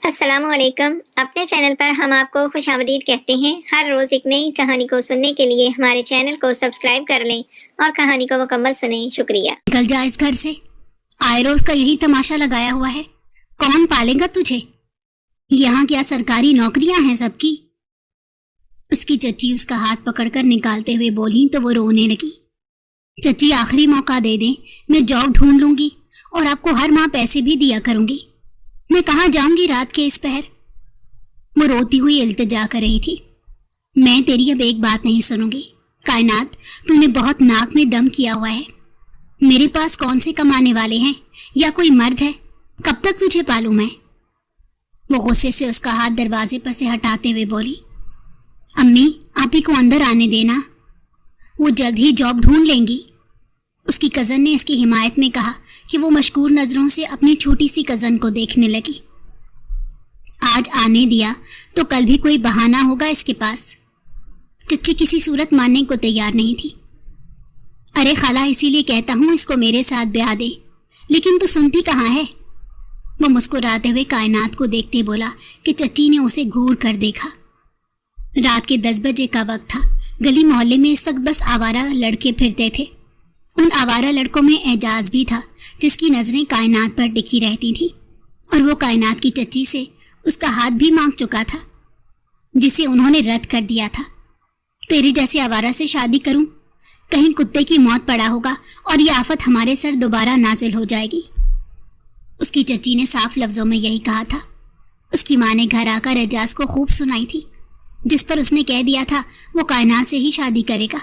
السلام علیکم. اپنے چینل پر ہم آپ کو خوش آمدید کہتے ہیں. ہر روز ایک نئی کہانی کو سننے کے لیے ہمارے چینل کو سبسکرائب کر لیں اور کہانی کو مکمل سنیں. شکریہ. نکل جا اس گھر سے. آئے روز کا یہی تماشا لگایا ہوا ہے. کون پالے گا تجھے؟ یہاں کیا سرکاری نوکریاں ہیں سب کی؟ اس کی چچی اس کا ہاتھ پکڑ کر نکالتے ہوئے بولی تو وہ رونے لگی. چچی آخری موقع دے دیں، میں جاب ڈھونڈ لوں گی اور آپ کو ہر ماہ پیسے بھی دیا کروں گی. میں کہاں جاؤں گی رات کے اس پہر؟ وہ روتی ہوئی التجا کر رہی تھی. میں تیری اب ایک بات نہیں سنوں گی. کائنات، تو نے بہت ناک میں دم کیا ہوا ہے. میرے پاس کون سے کمانے والے ہیں یا کوئی مرد ہے؟ کب تک تجھے پالوں میں؟ وہ غصے سے اس کا ہاتھ دروازے پر سے ہٹاتے ہوئے بولی. امی، آپ ہی کو اندر آنے دینا، وہ جلد ہی جاب ڈھونڈ لیں گی. اس کی کزن نے اس کی حمایت میں کہا کہ وہ مشکور نظروں سے اپنی چھوٹی سی کزن کو دیکھنے لگی. آج آنے دیا تو کل بھی کوئی بہانہ ہوگا اس کے پاس. چچی کسی صورت ماننے کو تیار نہیں تھی. ارے خالہ، اسی لیے کہتا ہوں اس کو میرے ساتھ بیاہ دے، لیکن تو سنتی کہاں ہے؟ وہ مسکراتے ہوئے کائنات کو دیکھتے بولا کہ چچی نے اسے گھور کر دیکھا. رات کے 10 بجے کا وقت تھا. گلی محلے میں اس وقت بس آوارہ لڑکے پھرتے تھے. ان آوارہ لڑکوں میں اعجاز بھی تھا، جس کی نظریں کائنات پر ٹکی رہتی تھیں، اور وہ کائنات کی چچی سے اس کا ہاتھ بھی مانگ چکا تھا، جسے انہوں نے رد کر دیا تھا. تیری جیسے آوارہ سے شادی کروں؟ کہیں کتے کی موت پڑا ہوگا اور یہ آفت ہمارے سر دوبارہ نازل ہو جائے گی. اس کی چچی نے صاف لفظوں میں یہی کہا تھا. اس کی ماں نے گھر آ کر اعجاز کو خوب سنائی تھی، جس پر اس نے کہہ دیا تھا وہ کائنات سے ہی شادی کرے گا.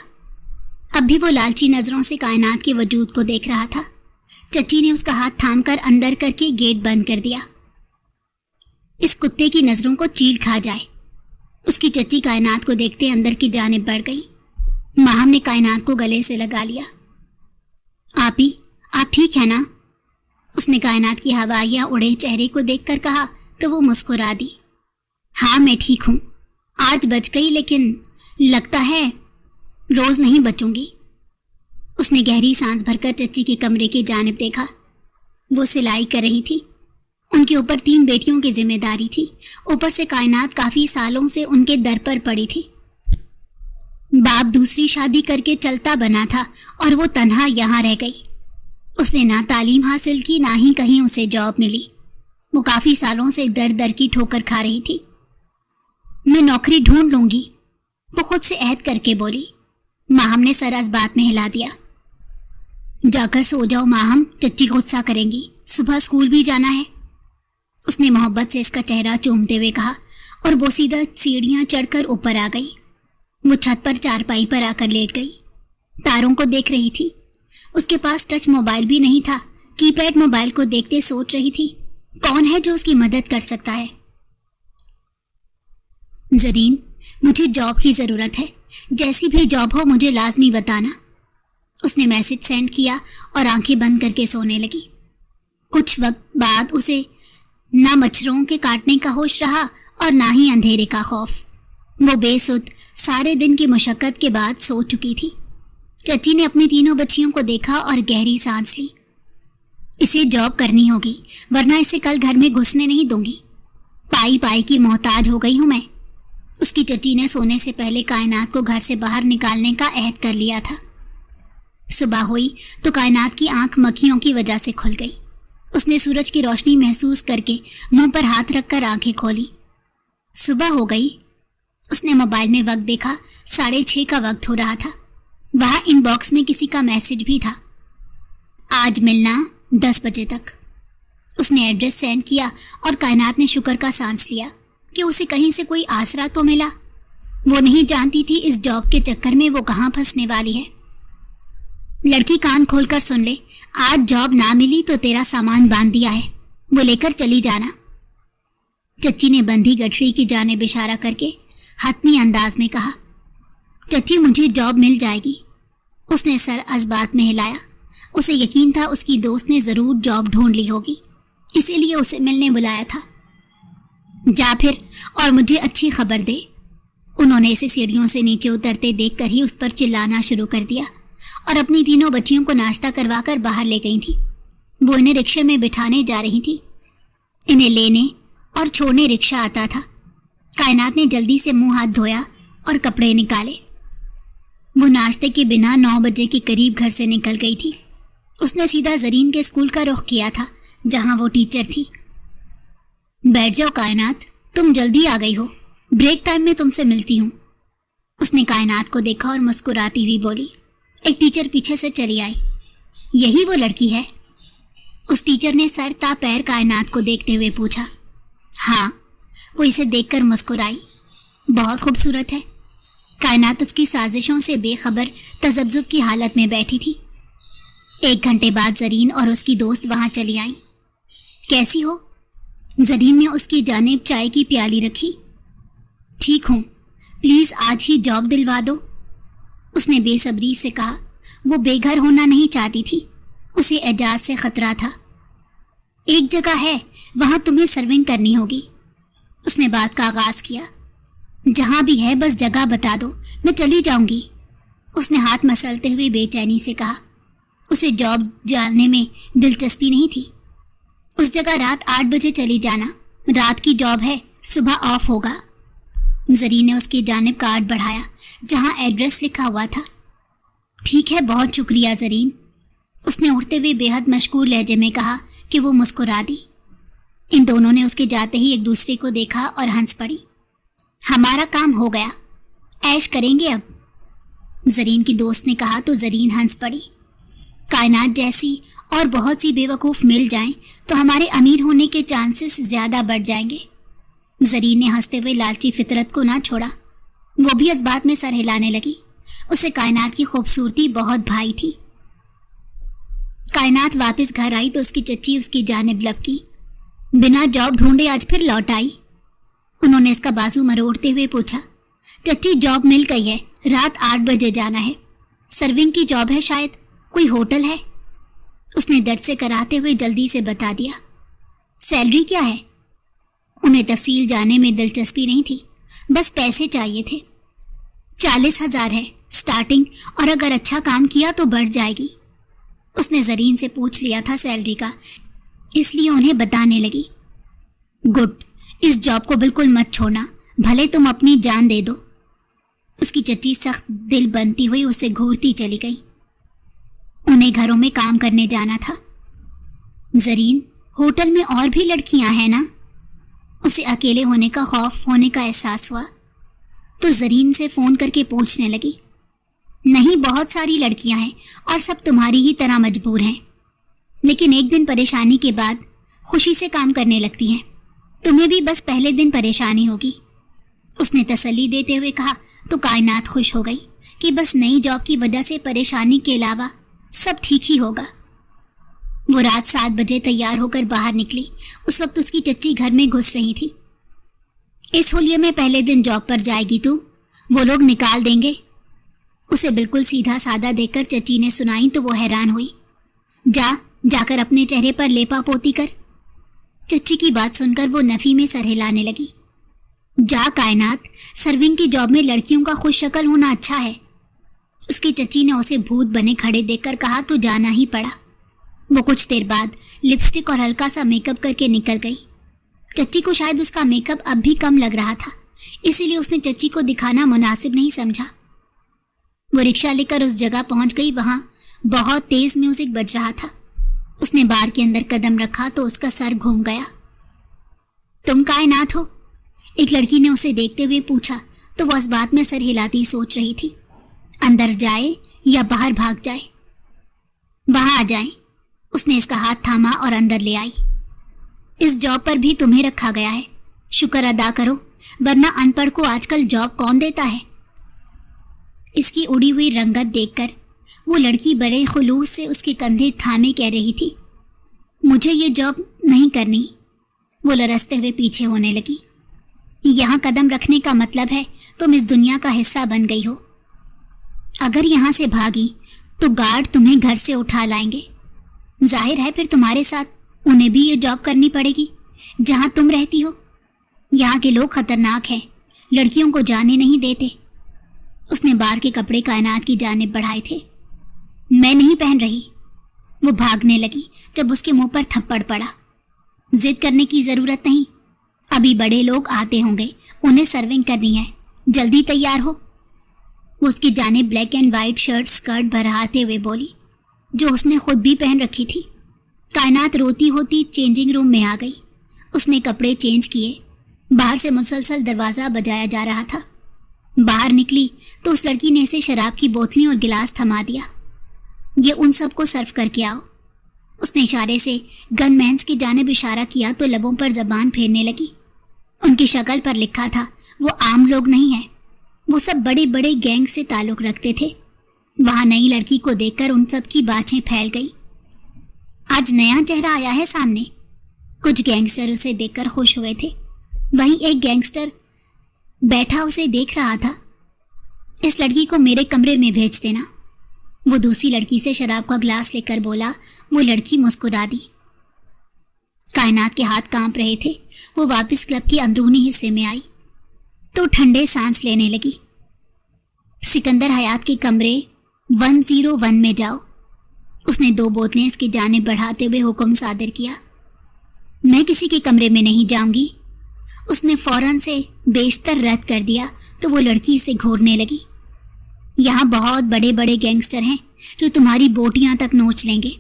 اب بھی وہ لالچی نظروں سے کائنات کے وجود کو دیکھ رہا تھا. چچی نے اس کا ہاتھ تھام کر اندر کر کے گیٹ بند کر دیا. اس کتے کی نظروں کو چیل کھا جائے. اس کی چچی کائنات کو دیکھتے اندر کی جانب بڑھ گئی. ماہم نے کائنات کو گلے سے لگا لیا. آپی، آپ ٹھیک ہے نا؟ اس نے کائنات کی ہوائیاں اڑے چہرے کو دیکھ کر کہا تو وہ مسکرا دی. ہاں میں ٹھیک ہوں. آج بچ گئی، لیکن لگتا ہے روز نہیں بچوں گی. اس نے گہری سانس بھر کر چچی کے کمرے کی جانب دیکھا. وہ سلائی کر رہی تھی. ان کے اوپر 3 بیٹیوں کی ذمہ داری تھی. اوپر سے کائنات کافی سالوں سے ان کے در پر پڑی تھی. باپ دوسری شادی کر کے چلتا بنا تھا اور وہ تنہا یہاں رہ گئی. اس نے نہ تعلیم حاصل کی، نہ ہی کہیں اسے جاب ملی. وہ کافی سالوں سے در در کی ٹھوکر کھا رہی تھی. میں نوکری ڈھونڈ لوں گی، وہ خود سے عہد کر کے بولی. ماہم نے سر اس بات میں ہلا دیا. جا کر سو جاؤ ماہم، چچی غصہ کریں گی، صبح اسکول بھی جانا ہے. اس نے محبت سے اس کا چہرہ چومتے ہوئے کہا اور بوسیدہ سیڑھیاں چڑھ کر اوپر آ گئی. وہ چھت پر چارپائی پر آ کر لیٹ گئی. تاروں کو دیکھ رہی تھی. اس کے پاس ٹچ موبائل بھی نہیں تھا. کی پیڈ موبائل کو دیکھتے سوچ رہی تھی کون ہے جو اس کی مدد کر سکتا ہے. زرین، مجھے جاب کی ضرورت ہے. جیسی بھی جاب ہو مجھے لازمی بتانا. اس نے میسج سینڈ کیا اور آنکھیں بند کر کے سونے لگی. کچھ وقت بعد اسے نہ مچھروں کے کاٹنے کا ہوش رہا اور نہ ہی اندھیرے کا خوف. وہ بے سد سارے دن کی مشقت کے بعد سو چکی تھی. چچی نے اپنی 3 بچیوں کو دیکھا اور گہری سانس لی. اسے جاب کرنی ہوگی ورنہ اسے کل گھر میں گھسنے نہیں دوں گی. پائی پائی کی محتاج ہو گئی ہوں میں. اس کی چچی نے سونے سے پہلے کائنات کو گھر سے باہر نکالنے کا عہد کر لیا تھا. صبح ہوئی تو کائنات کی آنکھ مکھیوں کی وجہ سے کھل گئی. اس نے سورج کی روشنی محسوس کر کے منہ پر ہاتھ رکھ کر آنکھیں کھولی. صبح ہو گئی. اس نے موبائل میں وقت دیکھا. 6:30 کا وقت ہو رہا تھا. وہاں ان باکس میں کسی کا میسج بھی تھا. آج ملنا 10 بجے تک. اس نے ایڈریس سینڈ کیا اور کائنات نے شکر کا سانس لیا کہ اسے کہیں سے کوئی آسرا تو ملا. وہ نہیں جانتی تھی اس جاب کے چکر میں وہ کہاں پھنسنے والی ہے. لڑکی کان کھول کر سن لے، آج جاب نہ ملی تو تیرا سامان باندھ دیا ہے، وہ لے کر چلی جانا. چچی نے بندھی گٹھری کی جانب اشارہ کر کے حتمی انداز میں کہا. چچی مجھے جاب مل جائے گی. اس نے سر اس بات میں ہلایا. اسے یقین تھا اس کی دوست نے ضرور جاب ڈھونڈ لی ہوگی، اسی لیے اسے ملنے بلایا تھا. جا پھر اور مجھے اچھی خبر دے. انہوں نے اسے سیڑھیوں سے نیچے اترتے دیکھ کر ہی اس پر چلانا شروع کر دیا اور اپنی 3 بچیوں کو ناشتہ کروا کر باہر لے گئی تھی. وہ انہیں رکشے میں بٹھانے جا رہی تھی. انہیں لینے और छोड़ने रिक्शा आता था। कायनात ने जल्दी से मुंह हाथ धोया और कपड़े निकाले। वो नाश्ते के बिना 9 बजे के करीब घर से निकल गई थी। उसने सीधा जरीन के स्कूल का रुख किया था जहां वो टीचर थी। बैठ जाओ कायनात, तुम जल्दी आ गई हो, ब्रेक टाइम में तुमसे मिलती हूँ। उसने कायनात को देखा और मुस्कुराती हुई बोली। एक टीचर पीछे से चली आई। यही वो लड़की है? उस टीचर ने सर ता पैर कायनात को देखते हुए पूछा। हाँ, वो इसे देखकर मुस्कुराई। बहुत खूबसूरत है। कायनात उसकी साजिशों से बेखबर तजब्जुब की हालत में बैठी थी। 1 घंटे बाद जरीन और उसकी दोस्त वहां चली आई। कैसी हो? जरीन ने उसकी जानिब चाय की प्याली रखी। ठीक हूँ, प्लीज आज ही जॉब दिलवा दो, उसने बेसब्री से कहा। वो बेघर होना नहीं चाहती थी, उसे एजाज से खतरा था। एक जगह है, वहां तुम्हें सर्विंग करनी होगी, उसने बात का आगाज किया। जहां भी है बस जगह बता दो, मैं चली जाऊंगी, उसने हाथ मसलते हुए बेचैनी से कहा। उसे जॉब जानने में दिलचस्पी नहीं थी। उस जगह रात 8 बजे चली जाना, रात की जॉब है, सुबह ऑफ होगा। जरीन ने उसकी जानिब कार्ड बढ़ाया जहां एड्रेस लिखा हुआ था। ठीक है, बहुत शुक्रिया जरीन, उसने उठते हुए बेहद मशकूर लहजे में कहा कि वो मुस्कुरा दी। इन दोनों ने उसके जाते ही एक दूसरे को देखा और हंस पड़ी। हमारा काम हो गया, ऐश करेंगे अब, जरीन की दोस्त ने कहा तो जरीन हंस पड़ी। कायनात जैसी और बहुत सी बेवकूफ़ मिल जाएं तो हमारे अमीर होने के चांसेस ज़्यादा बढ़ जाएंगे। जरीन ने हंसते हुए लालची फितरत को ना छोड़ा। वो भी इस बात में सर हिलाने लगी। उसे कायनात की खूबसूरती बहुत भाई थी। कायनात वापस घर आई तो उसकी चच्ची उसकी जानिब लपकी। बिना जॉब ढूंढे आज फिर लौट आई? उन्होंने इसका बाजू मरोड़ते हुए पूछा। चच्ची, जॉब मिल गई है, रात 8 बजे जाना है, सर्विंग की जॉब है, शायद कोई होटल है, उसने दर्द से कराते हुए जल्दी से बता दिया। सैलरी क्या है? उन्हें तफसील जानने में दिलचस्पी नहीं थी, बस पैसे चाहिए थे। 40,000 है स्टार्टिंग, और अगर अच्छा काम किया तो बढ़ जाएगी। उसने जरीन से पूछ लिया था सैलरी का, इसलिए उन्हें बताने लगी। गुड, इस जॉब को बिल्कुल मत छोड़ना, भले तुम अपनी जान दे दो। उसकी चच्ची सख्त दिल बनती हुई उसे घूरती चली गई। उन्हें घरों में काम करने जाना था। जरीन, होटल में और भी लड़कियां हैं ना? उसे अकेले होने का खौफ होने का एहसास हुआ तो जरीन से फ़ोन करके पूछने लगी। नहीं, बहुत सारी लड़कियां हैं और सब तुम्हारी ही तरह मजबूर हैं, लेकिन एक दिन परेशानी के बाद खुशी से काम करने लगती हैं। तुम्हें भी बस पहले दिन परेशानी होगी, उसने तसल्ली देते हुए कहा तो कायनात खुश हो गई कि बस नई जॉब की वजह से परेशानी के अलावा सब ठीक ही होगा। वो रात 7 बजे तैयार होकर बाहर निकली। उस वक्त उसकी चच्ची घर में घुस रही थी। इस होलिये में पहले दिन जॉब पर जाएगी तू, वो लोग निकाल देंगे, उसे बिल्कुल सीधा सादा देखकर चच्ची ने सुनाई तो वो हैरान हुई। जाकर अपने चेहरे पर लेपा पोती कर। चच्ची की बात सुनकर वो नफी में सर हिलाने लगी। जा कायनात, सर्विंग की जॉब में लड़कियों का खुश शक्ल होना अच्छा है, उसकी चच्ची ने उसे भूत बने खड़े देखकर कहा तो जाना ही पड़ा। वो कुछ देर बाद लिपस्टिक और हल्का सा मेकअप करके निकल गई। चच्ची को शायद उसका मेकअप अब भी कम लग रहा था, इसीलिए उसने चच्ची को दिखाना मुनासिब नहीं समझा। वो रिक्शा लेकर उस जगह पहुंच गई। वहां बहुत तेज म्यूजिक बज रहा था। उसने बार के अंदर कदम रखा तो उसका सर घूम गया। तुम कायनात हो? एक लड़की ने उसे देखते हुए पूछा तो वह इस बात में सर हिलाती सोच रही थी, अंदर जाए या बाहर भाग जाए। वहां आ जाए, उसने इसका हाथ थामा और अंदर ले आई। इस जॉब पर भी तुम्हें रखा गया है, शुक्र अदा करो, वरना अनपढ़ को आजकल जॉब कौन देता है। इसकी उड़ी हुई रंगत देखकर वो लड़की बड़े खुलूस से उसके कंधे थामे कह रही थी, मुझे ये जॉब नहीं करनी। वो लरसते हुए पीछे होने लगी। यहाँ कदम रखने का मतलब है तुम इस दुनिया का हिस्सा बन गई हो। अगर यहाँ से भागी तो गार्ड तुम्हें घर से उठा लाएंगे। जाहिर है फिर तुम्हारे साथ उन्हें भी ये जॉब करनी पड़ेगी जहाँ तुम रहती हो। यहाँ के लोग खतरनाक हैं, लड़कियों को जाने नहीं देते। उसने बार के कपड़े कायनात की जानिब बढ़ाए थे। मैं नहीं पहन रही। वो भागने लगी जब उसके मुंह पर थप्पड़ पड़ा। जिद करने की ज़रूरत नहीं, अभी बड़े लोग आते होंगे, उन्हें सर्विंग करनी है, जल्दी तैयार हो। वो उसकी जानिब black and white shirt skirt भरहाते हुए बोली, जो उसने खुद भी पहन रखी थी। कायनात रोती होती चेंजिंग रूम में आ गई। उसने कपड़े चेंज किए। बाहर से मुसलसल दरवाज़ा बजाया जा रहा था। बाहर निकली तो उस लड़की ने इसे शराब की बोतलें और गिलास थमा दिया। ये उन सबको सर्व करके आओ। उसने इशारे से गनमैन्स की जानिब इशारा किया तो लबों पर जबान फेरने लगी। उनकी शक्ल पर लिखा था, वो आम लोग नहीं है, वो सब बड़े बड़े गैंग से ताल्लुक़ रखते थे। वहाँ नई लड़की को देखकर उन सब की बातें फैल गई। आज नया चेहरा आया है सामने। कुछ गैंगस्टर उसे देखकर खुश हुए थे। वहीं एक गैंगस्टर बैठा उसे देख रहा था। इस लड़की को मेरे कमरे में भेज देना, वो दूसरी लड़की से शराब का ग्लास लेकर बोला। वो लड़की मुस्कुरा दी। कायनात के हाथ कांप रहे थे। वो वापस क्लब के अंदरूनी हिस्से में आई तो ठंडे सांस लेने लगी। सिकंदर हयात के कमरे 101 में जाओ। उसने 2 बोतलें इसकी जानिब बढ़ाते हुए हुक्म सादर किया। मैं किसी के कमरे में नहीं जाऊंगी। उसने फौरन से बेशतर रद्द कर दिया तो वो लड़की इसे घूरने लगी। यहाँ बहुत बड़े बड़े गैंगस्टर हैं जो तुम्हारी बोटियां तक नोच लेंगे,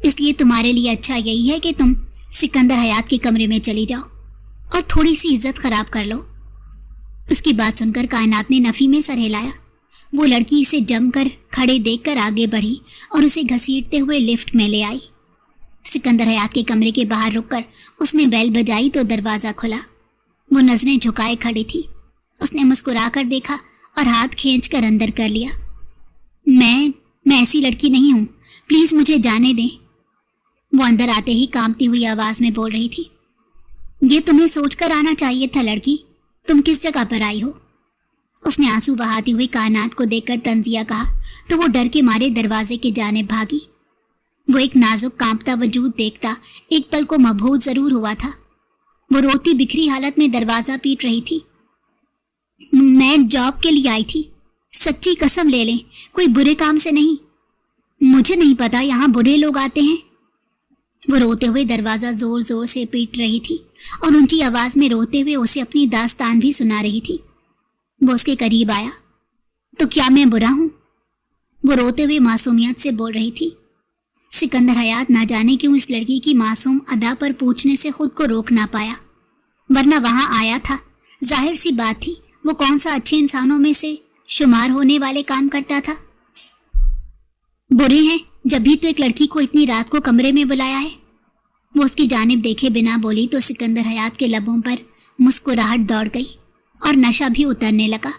इसलिए तुम्हारे लिए अच्छा यही है कि तुम सिकंदर हयात के कमरे में चली जाओ और थोड़ी सी इज्जत खराब कर लो। उसकी बात सुनकर कायनात ने नफी में सर हिलाया। वो लड़की इसे जमकर खड़े देखकर आगे बढ़ी और उसे घसीटते हुए लिफ्ट में ले आई। सिकंदर हयात के कमरे के बाहर रुककर उसने बेल बजाई तो दरवाज़ा खुला। वो नजरें झुकाए खड़ी थी। उसने मुस्कुराकर देखा और हाथ खींचकर अंदर कर लिया। मैं ऐसी लड़की नहीं हूँ, प्लीज़ मुझे जाने दें। वो अंदर आते ही कांपती हुई आवाज़ में बोल रही थी। ये तुम्हें सोचकर आना चाहिए था लड़की, तुम किस जगह पर आई हो। उसने आंसू बहाती हुई कायनात को देखकर तंजिया कहा तो वो डर के मारे दरवाजे के जानिब भागी। वो एक नाजुक कांपता वजूद देखता एक पल को मबहूत ज़रूर हुआ था। वो रोती बिखरी हालत में दरवाज़ा पीट रही थी। मैं जॉब के लिए आई थी, सच्ची कसम ले लें, कोई बुरे काम से नहीं। मुझे नहीं पता यहाँ बुरे लोग आते हैं। वो रोते हुए दरवाज़ा ज़ोर ज़ोर से पीट रही थी और ऊंची आवाज़ में रोते हुए उसे अपनी दास्तान भी सुना रही थी। वो उसके करीब आया। तो क्या मैं बुरा हूँ? वो रोते हुए मासूमियत से बोल रही थी। सिकंदर हयात ना जाने क्यों इस लड़की की मासूम अदा पर पूछने से खुद को रोक ना पाया, वरना वहाँ आया था। जाहिर सी बात थी वो कौन सा अच्छे इंसानों में से शुमार होने वाले काम करता था। बुरे हैं जब भी तो एक लड़की को इतनी रात को कमरे में बुलाया है। वो उसकी जानिब देखे बिना बोली तो सिकंदर हयात के लबों पर मुस्कुराहट दौड़ गई और नशा भी उतरने लगा।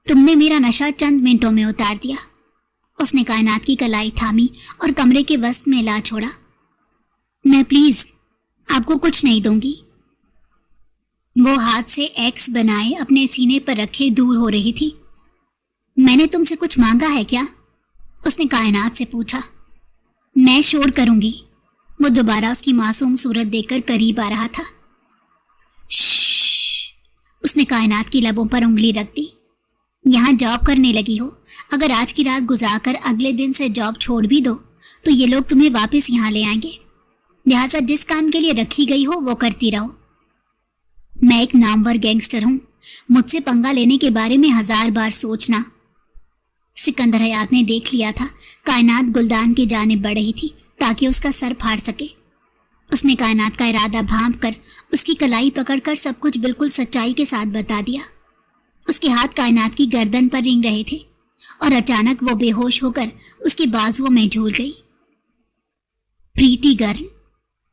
तुमने मेरा नशा चंद मिनटों में उतार दिया। उसने कायनात की कलाई थामी और कमरे के वस्त में ला छोड़ा। मैं प्लीज आपको कुछ नहीं दूंगी। वो हाथ से एक्स बनाए अपने सीने पर रखे दूर हो रही थी। मैंने तुमसे कुछ मांगा है क्या? उसने कायनात से पूछा। मैं शोर करूंगी। वो दोबारा उसकी मासूम सूरत देखकर करीब आ रहा था। उसने कायनात की लबों पर उंगली रख दी। यहाँ जॉब करने लगी हो, अगर आज की रात गुजारकर अगले दिन से जॉब छोड़ भी दो तो ये लोग तुम्हें वापस यहाँ ले आएंगे। लिहाजा जिस काम के लिए रखी गई हो वो करती रहो। मैं एक नामवर गैंगस्टर हूँ, मुझसे पंगा लेने के बारे में 1000 बार सोचना। सिकंदर हयात ने देख लिया था कायनात गुलदान की जानिब बढ़ रही थी ताकि उसका सर फाड़ सके। उसने कायनात का इरादा भांप कर उसकी कलाई पकड़कर सब कुछ बिल्कुल सच्चाई के साथ बता दिया। उसके हाथ कायनात की गर्दन पर रिंग रहे थे और अचानक वो बेहोश होकर उसके बाजुओं में झूल गई। Pretty girl.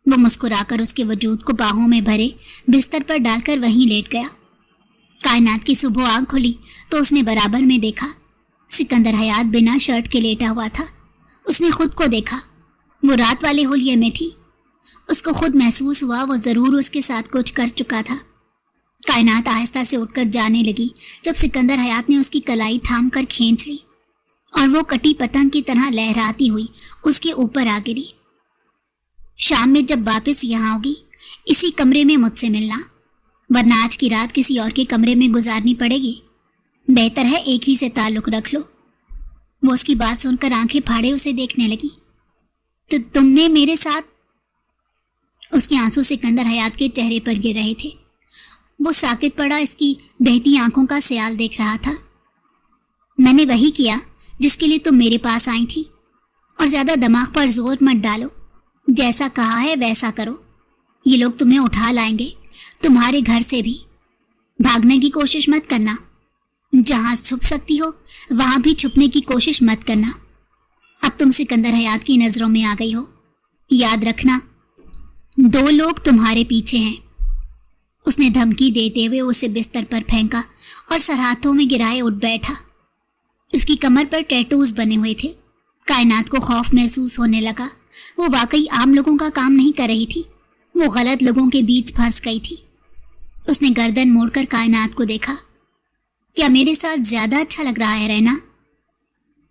वो मुस्कुराकर उसके वजूद को बाहों में भरे बिस्तर पर डालकर वहीं लेट गया। कायनात की सुबह आंख खुली तो उसने बराबर में देखा सिकंदर हयात बिना शर्ट के लेटा हुआ था। उसने खुद को देखा। वो रात वाले होलिये में थी। उसको खुद महसूस हुआ वो ज़रूर उसके साथ कुछ कर चुका था। कायनात आहिस्ता से उठकर जाने लगी जब सिकंदर हयात ने उसकी कलाई थाम कर खींच ली और वो कटी पतंग की तरह लहराती हुई उसके ऊपर आ गिरी। शाम में जब वापस यहाँ आओगी इसी कमरे में मुझसे मिलना, वरना आज की रात किसी और के कमरे में गुजारनी पड़ेगी। बेहतर है एक ही से ताल्लुक़ रख लो। वो उसकी बात सुनकर आंखें फाड़े उसे देखने लगी। तो तुमने मेरे साथ उसके आंसू सिकंदर हयात के चेहरे पर गिर रहे थे। वो साकित पड़ा इसकी बहती आंखों का ख्याल देख रहा था। मैंने वही किया जिसके लिए तुम मेरे पास आई थी, और ज्यादा दिमाग पर जोर मत डालो। जैसा कहा है वैसा करो। ये लोग तुम्हें उठा लाएंगे, तुम्हारे घर से भी। भागने की कोशिश मत करना। जहां छुप सकती हो वहां भी छुपने की कोशिश मत करना। अब तुम सिकंदर हयात की नजरों में आ गई हो। याद रखना, 2 लोग तुम्हारे पीछे हैं। उसने धमकी देते हुए उसे बिस्तर पर फेंका और सरहाथों में गिराए उठ बैठा। उसकी कमर पर टैटूज बने हुए थे। कायनात को खौफ महसूस होने लगा। वो वाकई आम लोगों का काम नहीं कर रही थी, वो गलत लोगों के बीच फंस गई थी। उसने गर्दन मोड़कर कायनात को देखा। क्या मेरे साथ ज्यादा अच्छा लग रहा है रहना?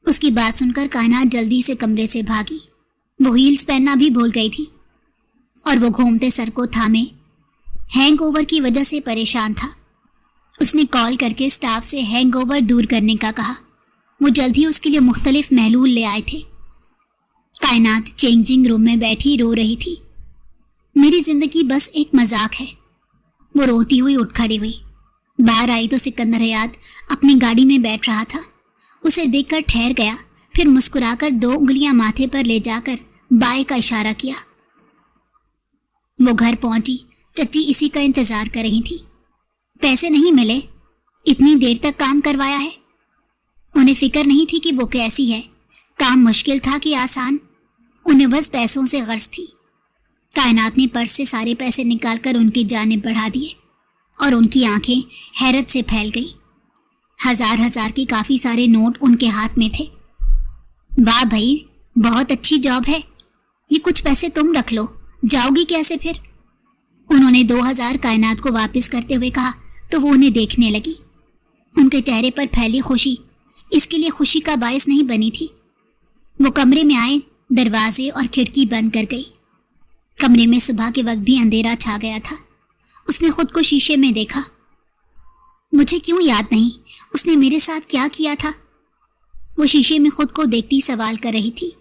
उसकी बात सुनकर कायनात जल्दी से कमरे से भागी। वो हील्स पहनना भी भूल गई थी और वो घूमते सर को थामे हैंगओवर की वजह से परेशान था। उसने कॉल करके स्टाफ से हैंगओवर दूर करने का कहा। वो जल्द ही उसके लिए मुख्तलिफ महलूल ले आए थे। कायनात चेंजिंग रूम में बैठी रो रही थी। मेरी जिंदगी बस एक मजाक है। वो रोती हुई उठ खड़ी हुई। बाहर आई तो सिकंदर हयात अपनी गाड़ी में बैठ रहा था। उसे देखकर ठहर गया, फिर मुस्कुराकर 2 उंगलियां माथे पर ले जाकर बाएं का इशारा किया। वो घर पहुंची। चच्ची इसी का इंतजार कर रही थी। पैसे नहीं मिले, इतनी देर तक काम करवाया है। उन्हें फिक्र नहीं थी कि वो कैसी है, काम मुश्किल था कि आसान। उन्हें बस पैसों से गर्ज थी। कायनात ने पर्स से सारे पैसे निकालकर उनकी जानिब बढ़ा दिए और उनकी आंखें हैरत से फैल गई। 1000 के काफ़ी सारे नोट उनके हाथ में थे। वाह भाई, बहुत अच्छी जॉब है। ये कुछ पैसे तुम रख लो, जाओगी कैसे फिर? उन्होंने 2000 कायनात को वापस करते हुए कहा तो वो उन्हें देखने लगी। उनके चेहरे पर फैली खुशी इसके लिए खुशी का बायस नहीं बनी थी। वो कमरे में आए, दरवाजे और खिड़की बंद कर गई। कमरे में सुबह के वक्त भी अंधेरा छा गया था। उसने खुद को शीशे में देखा। मुझे क्यों याद नहीं उसने मेरे साथ क्या किया था? वो शीशे में खुद को देखती सवाल कर रही थी।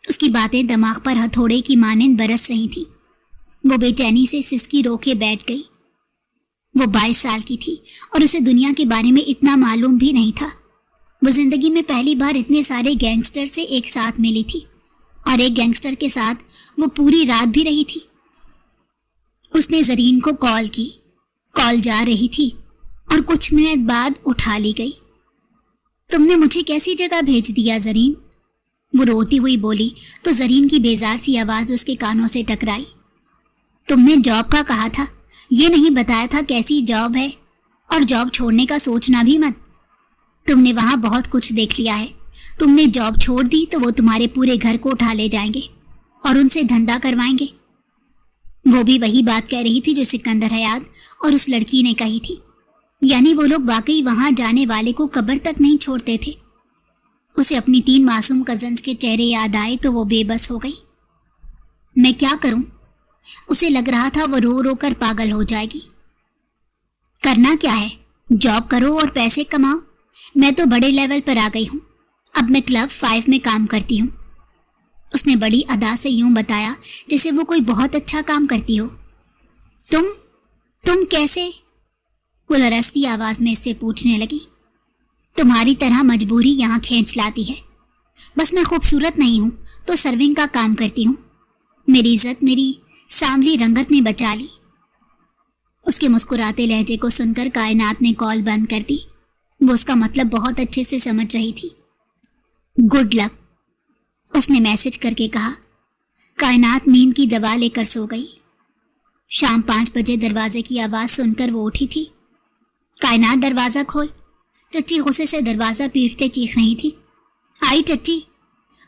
उसकी बातें दिमाग पर हथौड़े की मानंद बरस रही थी। वो बेचैनी से सिसकी रोके बैठ गई। वो 22 साल की थी और उसे दुनिया के बारे में इतना मालूम भी नहीं था। वो जिंदगी में पहली बार इतने सारे गैंगस्टर से एक साथ मिली थी और एक गैंगस्टर के साथ वो पूरी रात भी रही थी। उसने जरीन को कॉल की। कॉल जा रही थी और कुछ मिनट बाद उठा ली गई। तुमने मुझे कैसी जगह भेज दिया जरीन? वो रोती हुई बोली तो जरीन की बेजार सी आवाज उसके कानों से टकराई। तुमने जॉब का कहा था, ये नहीं बताया था कैसी जॉब है, और जॉब छोड़ने का सोचना भी मत। तुमने वहां बहुत कुछ देख लिया है। तुमने जॉब छोड़ दी तो वो तुम्हारे पूरे घर को उठा ले जाएंगे और उनसे धंधा करवाएंगे। वो भी वही बात कह रही थी जो सिकंदर हयात और उस लड़की ने कही थी। यानी वो लोग वाकई वहां जाने वाले को कब्र तक नहीं छोड़ते थे। उसे अपनी 3 मासूम कजन्स के चेहरे याद आए तो वो बेबस हो गई। मैं क्या करूं? उसे लग रहा था वो रो रो कर पागल हो जाएगी। करना क्या है? जॉब करो और पैसे कमाओ। मैं तो बड़े लेवल पर आ गई हूं। अब मैं क्लब 5 में काम करती हूं। उसने बड़ी अदा से यूं बताया जैसे वो कोई बहुत अच्छा काम करती हो। तुम कैसे? वो लरसती आवाज में इससे पूछने लगी। तुम्हारी तरह मजबूरी यहाँ खींच लाती है। बस मैं खूबसूरत नहीं हूं तो सर्विंग का काम करती हूं। मेरी इज्जत मेरी सांवली रंगत ने बचा ली। उसके मुस्कुराते लहजे को सुनकर कायनात ने कॉल बंद कर दी। वो उसका मतलब बहुत अच्छे से समझ रही थी। गुड लक, उसने मैसेज करके कहा। कायनात नींद की दवा लेकर सो गई। शाम 5 बजे दरवाजे की आवाज़ सुनकर वो उठी थी। कायनात, दरवाज़ा खोल। चच्ची गुस्से से दरवाज़ा पीटते चीख रही थी। आई चच्ची।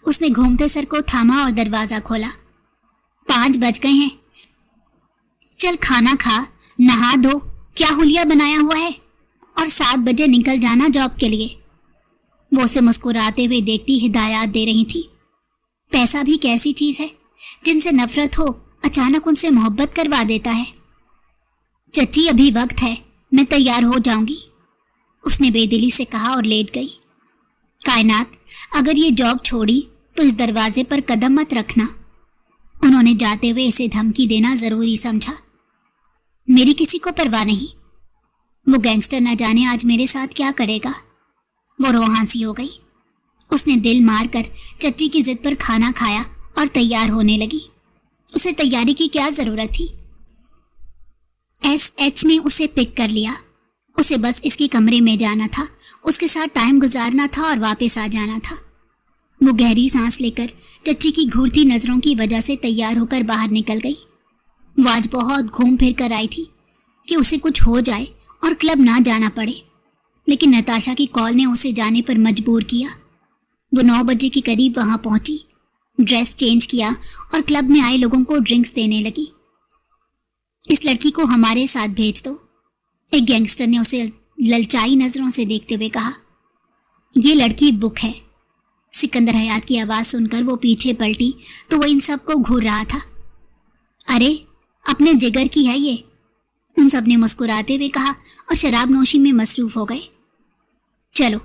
उसने घूमते सर को थामा और दरवाज़ा खोला। 5 बज गए हैं। चल खाना खा, नहा धो, क्या हुलिया बनाया हुआ है, और 7 बजे निकल जाना जॉब के लिए। वो उसे मुस्कुराते हुए देखती हिदायत दे रही थी। पैसा भी कैसी चीज़ है, जिनसे नफरत हो अचानक उनसे मोहब्बत करवा देता है। चच्ची अभी वक्त है, मैं तैयार हो जाऊंगी, उसने बेदिली से कहा और लेट गई। कायनात, अगर ये जॉब छोड़ी तो इस दरवाजे पर कदम मत रखना। उन्होंने जाते हुए इसे धमकी देना जरूरी समझा। मेरी किसी को परवाह नहीं, वो गैंगस्टर न जाने आज मेरे साथ क्या करेगा। वो रोहांसी हो गई। उसने दिल मार कर चच्ची की जिद पर खाना खाया और तैयार होने लगी। उसे तैयारी की क्या जरूरत थी? SH ने उसे पिक कर लिया। उसे बस इसके कमरे में जाना था, उसके साथ टाइम गुजारना था और वापस आ जाना था। वो गहरी सांस लेकर चच्ची की घूरती नजरों की वजह से तैयार होकर बाहर निकल गई। वो आज बहुत घूम फिर कर आई थी कि उसे कुछ हो जाए और क्लब ना जाना पड़े, लेकिन नताशा की कॉल ने उसे जाने पर मजबूर किया। वो 9 बजे के करीब वहां पहुंची, ड्रेस चेंज किया और क्लब में आए लोगों को ड्रिंक्स देने लगी। इस लड़की को हमारे साथ भेज दो, एक गैंगस्टर ने उसे ललचाई नजरों से देखते हुए कहा। ये लड़की बुक है। सिकंदर हयात की आवाज़ सुनकर वो पीछे पलटी तो वो इन सबको घूर रहा था। अरे अपने जिगर की है ये, उन सब ने मुस्कुराते हुए कहा और शराब नोशी में मसरूफ हो गए। चलो,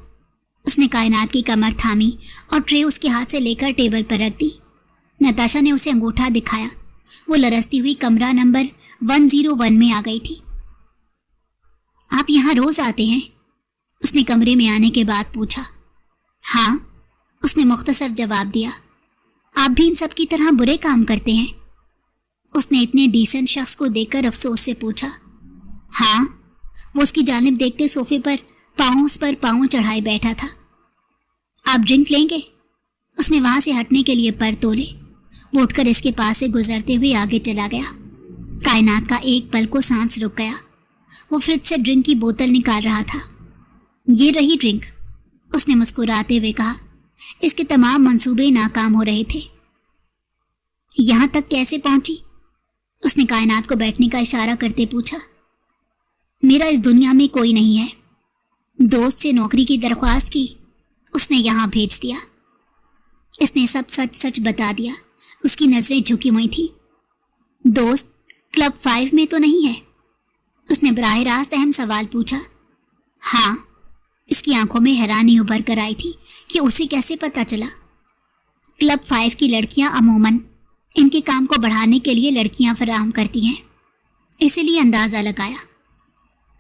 उसने कायनात की कमर थामी और ट्रे उसके हाथ से लेकर टेबल पर रख दी। नताशा ने उसे अंगूठा दिखाया। वो लरसती हुई कमरा नंबर 101 में आ गई थी। आप यहाँ रोज आते हैं? उसने कमरे में आने के बाद पूछा। हाँ, उसने मुख्तसर जवाब दिया। आप भी इन सब की तरह बुरे काम करते हैं? उसने इतने डिसेंट शख्स को देखकर अफसोस से पूछा। हाँ, वो उसकी जानिब देखते सोफे पर पाँव उस पर पाँव चढ़ाए बैठा था। आप ड्रिंक लेंगे? उसने वहां से हटने के लिए पर तोले। वो उठकर इसके पास से गुजरते हुए आगे चला गया। कायनात का एक पल को सांस रुक गया। वो फ्रिज से ड्रिंक की बोतल निकाल रहा था। ये रही ड्रिंक, उसने मुस्कुराते हुए कहा। इसके तमाम मंसूबे नाकाम हो रहे थे। यहां तक कैसे पहुंची? उसने कायनात को बैठने का इशारा करते पूछा। मेरा इस दुनिया में कोई नहीं है। दोस्त से नौकरी की दरख्वास्त की, उसने यहां भेज दिया। इसने सब सच सच बता दिया। उसकी नजरें झुकी हुई थी। दोस्त क्लब 5 में तो नहीं है? उसने बराह रास्त अहम सवाल पूछा। हाँ, इसकी आंखों में हैरानी उभर कर आई थी कि उसे कैसे पता चला। क्लब 5 की लड़कियां अमूमन इनके काम को बढ़ाने के लिए लड़कियां फराहम करती हैं, इसीलिए अंदाज़ा लगाया।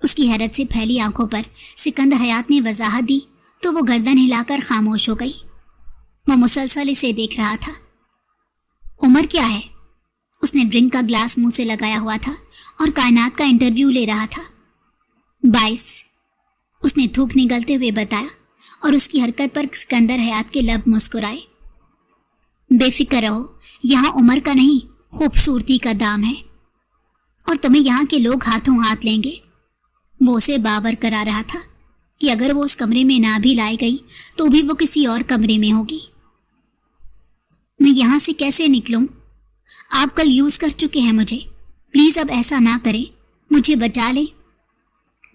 उसकी हैरत से फैली आंखों पर सिकंदर हयात ने वजाहत दी तो वो गर्दन हिलाकर खामोश हो गई। वो मुसलसल इसे देख रहा था। उम्र क्या है? उसने ड्रिंक का ग्लास मुंह से लगाया हुआ था और कायनात का इंटरव्यू ले रहा था। 22, उसने थूक निगलते हुए बताया और उसकी हरकत पर सिकंदर हयात के लब मुस्कुराए। बेफिक्र रहो, यहाँ उम्र का नहीं खूबसूरती का दाम है और तुम्हें यहाँ के लोग हाथों हाथ लेंगे। वो उसे बावर करा रहा था कि अगर वो उस कमरे में ना भी लाई गई तो भी वो किसी और कमरे में होगी। मैं यहाँ से कैसे निकलूं? आप कल यूज कर चुके हैं मुझे, प्लीज अब ऐसा ना करें, मुझे बचा लें।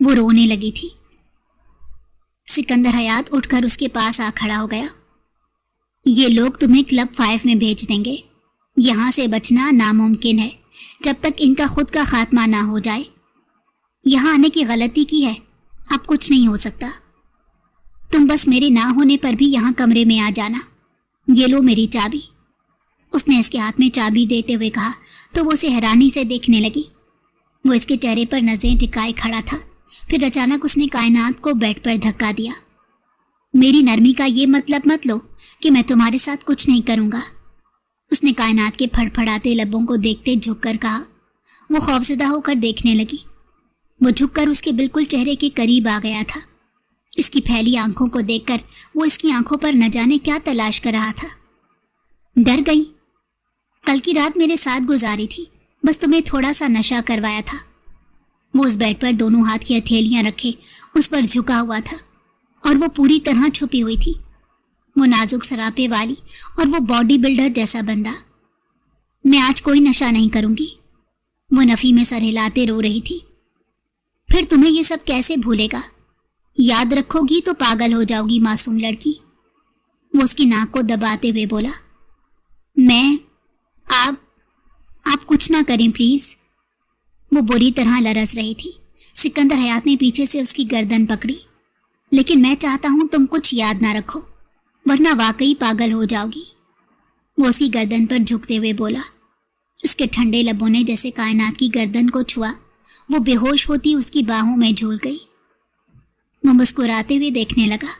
वो रोने लगी थी। सिकंदर हयात उठकर उसके पास आ खड़ा हो गया। ये लोग तुम्हें क्लब 5 में भेज देंगे। यहाँ से बचना नामुमकिन है जब तक इनका खुद का खात्मा ना हो जाए। यहाँ आने की गलती की है, अब कुछ नहीं हो सकता। तुम बस मेरे ना होने पर भी यहाँ कमरे में आ जाना। ये लो मेरी चाबी। उसने इसके हाथ में चाबी देते हुए कहा तो वो उसे हैरानी से देखने लगी। वो इसके चेहरे पर नजरें टिकाए खड़ा था। फिर अचानक उसने कायनात को बेड पर धक्का दिया। मेरी नरमी का ये मतलब मत लो कि मैं तुम्हारे साथ कुछ नहीं करूँगा, उसने कायनात के फड़फड़ाते लबों को देखते झुककर कहा। वो खौफजदा होकर देखने लगी। वो झुककर उसके बिल्कुल चेहरे के करीब आ गया था। इसकी फैली आंखों को देखकर वो इसकी आंखों पर न जाने क्या तलाश कर रहा था। डर गई? कल की रात मेरे साथ गुजारी थी, बस तुम्हें थोड़ा सा नशा करवाया था। वो उस बेड पर दोनों हाथ की हथेलियां रखे उस पर झुका हुआ था और वो पूरी तरह छुपी हुई थी। वो नाजुक सरापे वाली और वो बॉडी बिल्डर जैसा बंदा। मैं आज कोई नशा नहीं करूंगी, वो नफी में सर हिलाते रो रही थी। फिर तुम्हें ये सब कैसे भूलेगा? याद रखोगी तो पागल हो जाओगी मासूम लड़की, वो उसकी नाक को दबाते हुए बोला। मैं आप कुछ ना करें प्लीज। वो बुरी तरह लरस रही थी। सिकंदर हयात ने पीछे से उसकी गर्दन पकड़ी। लेकिन मैं चाहता हूं तुम कुछ याद ना रखो, वरना वाकई पागल हो जाओगी, वो उसकी गर्दन पर झुकते हुए बोला। اس کے ٹھنڈے لبوں نے جیسے کائنات کی گردن کو چھوا. وہ بے ہوش ہوتی اس کی باہوں میں جھول گئی. وہ مسکراتے ہوئے دیکھنے لگا.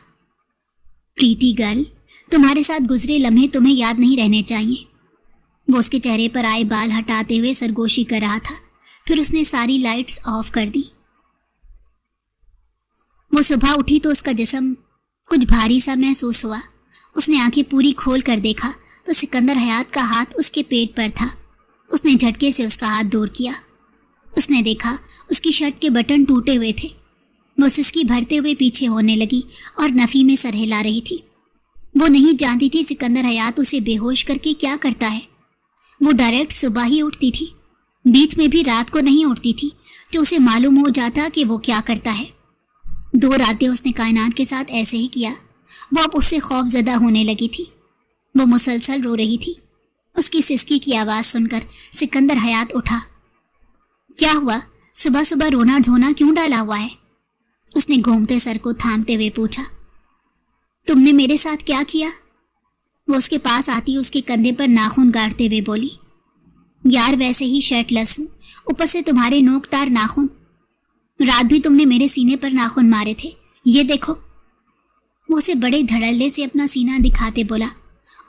پریٹی گرل، تمہارے ساتھ گزرے لمحے تمہیں یاد نہیں رہنے چاہیے. وہ اس کے چہرے پر آئے بال ہٹاتے ہوئے سرگوشی کر رہا تھا. پھر اس نے ساری لائٹس آف کر دی. وہ صبح اٹھی تو اس کا جسم کچھ بھاری سا محسوس ہوا. اس نے آنکھیں پوری کھول کر دیکھا تو سکندر حیات کا ہاتھ اس کے پیٹ پر تھا. اس نے جھٹکے سے اس کا ہاتھ دور کیا. اس نے دیکھا اس کی شرٹ کے بٹن ٹوٹے ہوئے تھے. وہ سسکی بھرتے ہوئے پیچھے ہونے لگی اور نفی میں سر ہلا رہی تھی. وہ نہیں جانتی تھی سکندر حیات اسے بے ہوش کر کے کیا کرتا ہے. وہ ڈائریکٹ صبح ہی اٹھتی تھی، بیچ میں بھی رات کو نہیں اٹھتی تھی، جو اسے معلوم ہو جاتا کہ وہ کیا کرتا ہے. 2 راتیں اس نے کائنات کے ساتھ ایسے ہی کیا. وہ اب اس سے خوف زدہ ہونے لگی تھی. وہ مسلسل رو رہی تھی. اس کی سسکی کی آواز سن کر سکندر حیات اٹھا. کیا ہوا؟ صبح صبح رونا دھونا کیوں ڈالا ہوا ہے؟ اس نے گھومتے سر کو تھامتے ہوئے پوچھا. تم نے میرے ساتھ کیا کیا؟ وہ اس کے پاس آتی اس کے کندھے پر ناخن گاڑتے ہوئے بولی. یار ویسے ہی شرٹ لیس ہوں، اوپر سے تمہارے نوک تار ناخن. رات بھی تم نے میرے سینے پر ناخن مارے تھے، یہ دیکھو. وہ اسے بڑے دھڑلے سے اپنا سینہ دکھاتے بولا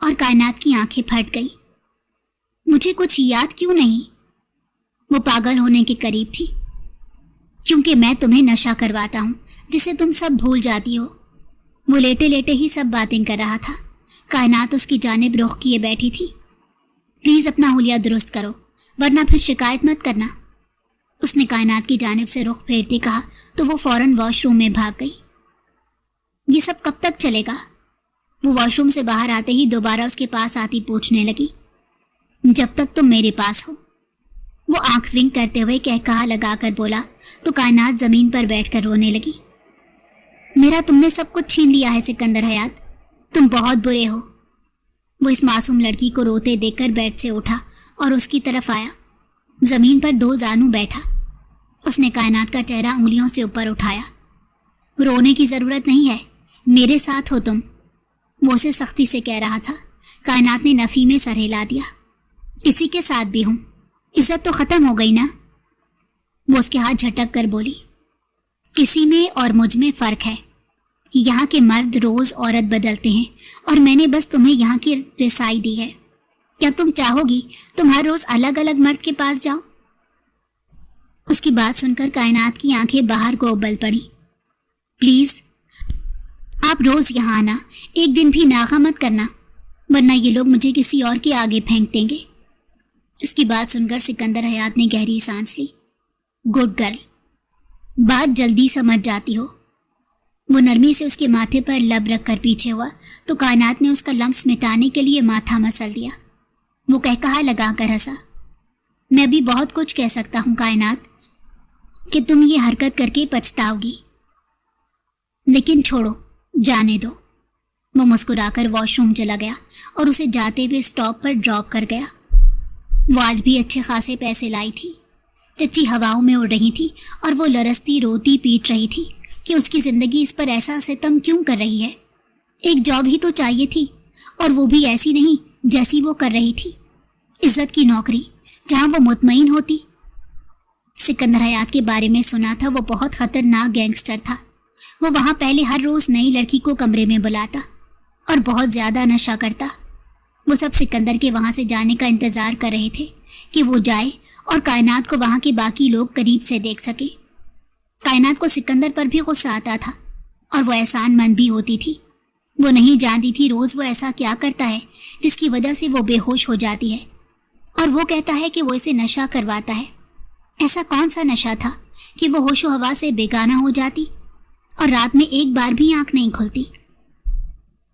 اور کائنات کی آنکھیں پھٹ گئی. مجھے کچھ یاد کیوں نہیں؟ وہ پاگل ہونے کے قریب تھی. کیونکہ میں تمہیں نشہ کرواتا ہوں جسے تم سب بھول جاتی ہو. وہ لیٹے لیٹے ہی سب باتیں کر رہا تھا. کائنات اس کی جانب رخ کیے بیٹھی تھی. پلیز اپنا حلیہ درست کرو ورنہ پھر شکایت مت کرنا. اس نے کائنات کی جانب سے رخ پھیرتے کہا تو وہ فوراً واش روم میں بھاگ گئی. یہ سب کب تک چلے گا؟ وہ واش روم سے باہر آتے ہی دوبارہ اس کے پاس آتی پوچھنے لگی. جب تک تم میرے پاس ہو. وہ آنکھ ونک کرتے ہوئے کہا لگا کر بولا تو کائنات زمین پر بیٹھ کر رونے لگی. میرا تم نے سب کچھ چھین لیا ہے سکندر حیات، تم بہت برے ہو. وہ اس معصوم لڑکی کو روتے دیکھ کر بیڈ سے اٹھا اور اس کی طرف آیا. زمین پر 2 زانو بیٹھا. اس نے کائنات کا چہرہ انگلیوں سے اوپر اٹھایا. رونے کی ضرورت نہیں ہے، میرے ساتھ ہو تم. وہ اسے سختی سے کہہ رہا تھا. کائنات نے نفی میں سر ہلا دیا. کسی کے ساتھ بھی ہوں، عزت تو ختم ہو گئی نا. وہ اس کے ہاتھ جھٹک کر بولی. کسی میں اور مجھ میں فرق ہے. یہاں کے مرد روز عورت بدلتے ہیں اور میں نے بس تمہیں یہاں کی رسائی دی ہے. کیا تم چاہو گی تم ہر روز الگ الگ مرد کے پاس جاؤ؟ اس کی بات سن کر کائنات کی آنکھیں باہر کو ابل پڑی. پلیز آپ روز یہاں آنا، ایک دن بھی ناغہ مت کرنا ورنہ یہ لوگ مجھے کسی اور کے آگے پھینک دیں گے. اس کی بات سن کر سکندر حیات نے گہری سانس لی. گڈ گرل، بات جلدی سمجھ جاتی ہو. وہ نرمی سے اس کے ماتھے پر لب رکھ کر پیچھے ہوا تو کائنات نے اس کا لمس مٹانے کے لیے ماتھا مسل دیا. وہ کہا لگا کر ہنسا. میں بھی بہت کچھ کہہ سکتا ہوں کائنات کہ تم یہ حرکت کر کے پچھتاؤ گی، لیکن چھوڑو، جانے دو. وہ مسکرا کر واش روم چلا گیا اور اسے جاتے ہوئے اسٹاپ پر ڈراپ کر گیا. وہ آج بھی اچھے خاصے پیسے لائی تھی. چچی ہواؤں میں اڑ رہی تھی اور وہ لرزتی روتی پیٹ رہی تھی کہ اس کی زندگی اس پر ایسا ستم کیوں کر رہی ہے. ایک جاب ہی تو چاہیے تھی اور وہ بھی ایسی نہیں جیسی وہ کر رہی تھی. عزت کی نوکری جہاں وہ مطمئن ہوتی. سکندر حیات کے بارے میں سنا تھا وہ بہت خطرناک گینگسٹر تھا. وہ وہاں پہلے ہر روز نئی لڑکی کو کمرے میں بلاتا اور بہت زیادہ نشہ کرتا. وہ سب سکندر کے وہاں سے جانے کا انتظار کر رہے تھے کہ وہ جائے اور کائنات کو وہاں کے باقی لوگ قریب سے دیکھ سکے. کائنات کو سکندر پر بھی غصہ آتا تھا اور وہ احسان مند بھی ہوتی تھی. وہ نہیں جانتی تھی روز وہ ایسا کیا کرتا ہے جس کی وجہ سے وہ بے ہوش ہو جاتی ہے اور وہ کہتا ہے کہ وہ اسے نشہ کرواتا ہے. ایسا کون سا نشہ تھا کہ وہ ہوش و ہوا سے بیگانہ ہو جاتی اور رات میں ایک بار بھی آنکھ نہیں کھلتی.